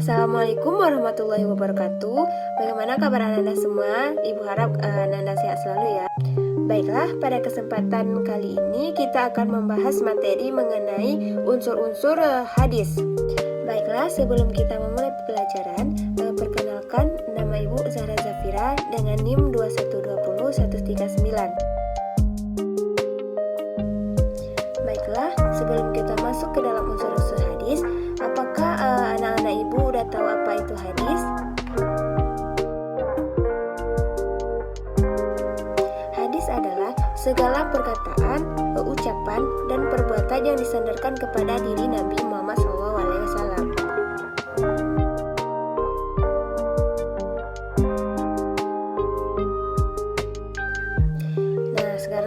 Assalamualaikum warahmatullahi wabarakatuh. Bagaimana kabar Ananda semua? Ibu harap Ananda sehat selalu ya. Baiklah, pada kesempatan kali ini kita akan membahas materi mengenai unsur-unsur hadis. Baiklah, sebelum kita memulai pelajaran, perkenalkan nama Ibu Zahra Zafira dengan NIM 2120139. Baiklah, sebelum kita masuk ke dalam unsur-unsur hadis, apakah anak-anak ibu udah tahu apa itu hadis? Hadis adalah segala perkataan, ucapan, dan perbuatan yang disandarkan kepada diri Nabi Muhammad SAW.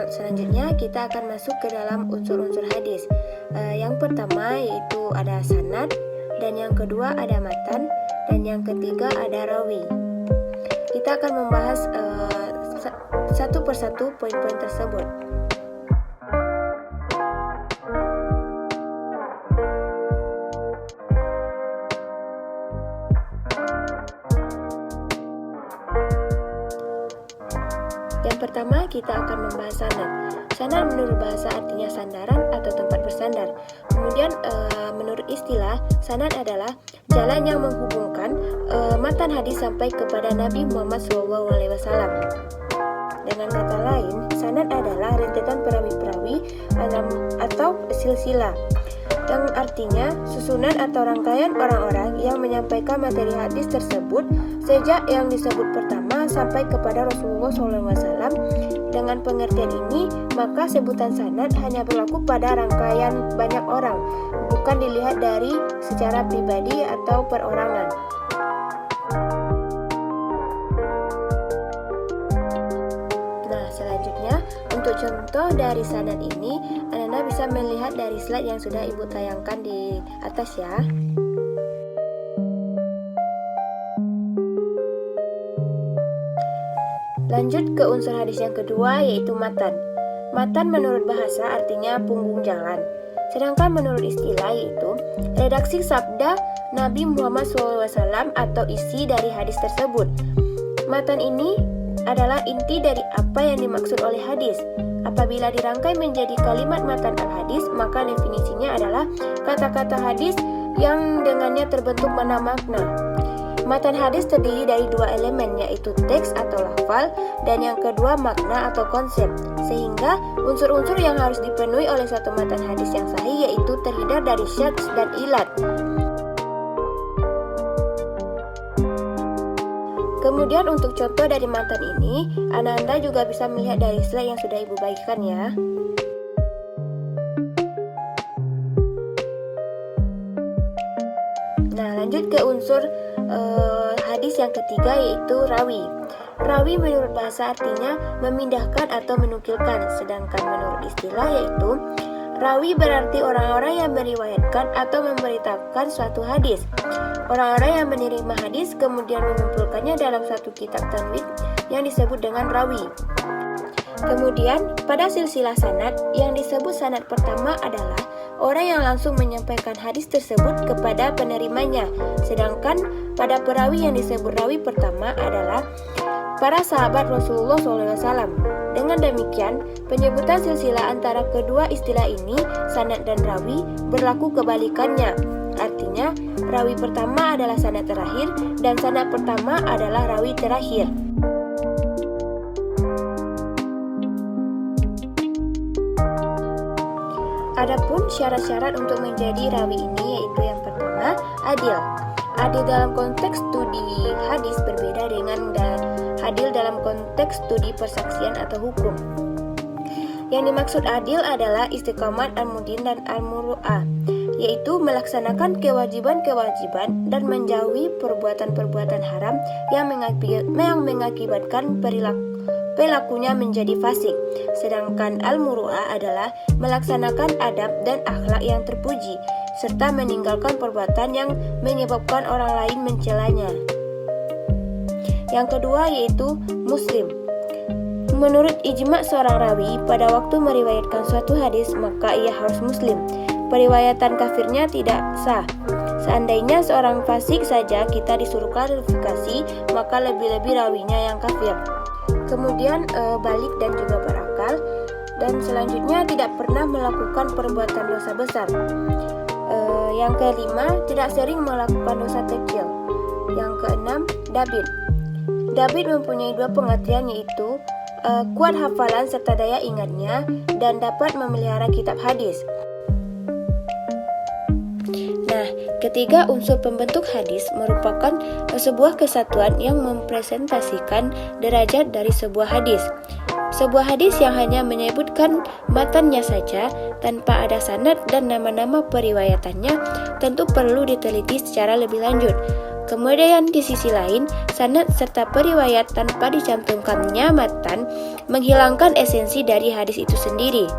Selanjutnya kita akan masuk ke dalam unsur-unsur hadis. Yang pertama yaitu ada sanad, dan yang kedua ada matan, dan yang ketiga ada rawi. Kita akan membahas satu persatu poin-poin tersebut. Yang pertama kita akan membahas sanad. Sanad menurut bahasa artinya sandaran atau tempat bersandar. Kemudian menurut istilah, sanad adalah jalan yang menghubungkan matan hadis sampai kepada Nabi Muhammad SAW. Dengan kata lain, sanad adalah rentetan perawi-perawi atau silsilah, yang artinya susunan atau rangkaian orang-orang yang menyampaikan materi hadis tersebut sejak yang disebut pertama sampai kepada Rasulullah SAW. Dengan pengertian ini, maka sebutan sanad hanya berlaku pada rangkaian banyak orang, bukan dilihat dari secara pribadi atau perorangan. Nah, selanjutnya untuk contoh dari sanad ini, Anda bisa melihat dari slide yang sudah Ibu tayangkan di atas ya. Lanjut ke unsur hadis yang kedua yaitu matan. Matan menurut bahasa artinya punggung jalan. Sedangkan menurut istilah yaitu redaksi sabda Nabi Muhammad SAW atau isi dari hadis tersebut. Matan ini adalah inti dari apa yang dimaksud oleh hadis. Apabila dirangkai menjadi kalimat matan al-hadis, maka definisinya adalah kata-kata hadis yang dengannya terbentuk mana makna. Matan hadis terdiri dari dua elemen, yaitu teks atau lafal, dan yang kedua makna atau konsep. Sehingga unsur-unsur yang harus dipenuhi oleh suatu matan hadis yang sahih yaitu terhindar dari syadz dan ilat. Kemudian untuk contoh dari matan ini, Anda juga bisa melihat dari slide yang sudah Ibu bagikan ya. Nah, lanjut ke unsur hadis yang ketiga yaitu rawi. Rawi menurut bahasa artinya memindahkan atau menukilkan, sedangkan menurut istilah yaitu rawi berarti orang-orang yang meriwayatkan atau memberitakan suatu hadis. Orang-orang yang menerima hadis kemudian mengumpulkannya dalam satu kitab tanwid yang disebut dengan rawi. Kemudian pada silsilah sanad, yang disebut sanad pertama adalah orang yang langsung menyampaikan hadis tersebut kepada penerimanya. Sedangkan pada perawi yang disebut rawi pertama adalah para sahabat Rasulullah SAW. Dengan demikian, penyebutan silsilah antara kedua istilah ini, sanad dan rawi, berlaku kebalikannya. Artinya, rawi pertama adalah sanad terakhir dan sanad pertama adalah rawi terakhir. Adapun syarat-syarat untuk menjadi rawi ini yaitu yang pertama, adil. Adil dalam konteks studi hadis berbeda dengan adil dalam konteks studi persaksian atau hukum. Yang dimaksud adil adalah istiqamat al-mudin dan al-muru'ah, yaitu melaksanakan kewajiban-kewajiban dan menjauhi perbuatan-perbuatan haram yang mengakibatkan perilakunya menjadi fasik. Sedangkan al-muru'ah adalah melaksanakan adab dan akhlak yang terpuji, serta meninggalkan perbuatan yang menyebabkan orang lain mencelanya. Yang kedua yaitu muslim. Menurut ijma seorang rawi, pada waktu meriwayatkan suatu hadis, maka ia harus muslim. Periwayatan kafirnya tidak sah. Seandainya seorang fasik saja kita disuruh klarifikasi, maka lebih-lebih rawinya yang kafir. Kemudian balik dan juga berakal. Dan selanjutnya tidak pernah melakukan perbuatan dosa besar. Yang kelima, tidak sering melakukan dosa kecil. Yang keenam, David. David mempunyai dua pengertian, yaitu kuat hafalan serta daya ingatnya dan dapat memelihara kitab hadis. Nah, ketiga unsur pembentuk hadis merupakan sebuah kesatuan yang mempresentasikan derajat dari sebuah hadis. Sebuah hadis yang hanya menyebutkan matannya saja tanpa ada sanad dan nama-nama periwayatannya tentu perlu diteliti secara lebih lanjut. Kemudian di sisi lain, sanad serta periwayat tanpa dicantumkannya matan menghilangkan esensi dari hadis itu sendiri.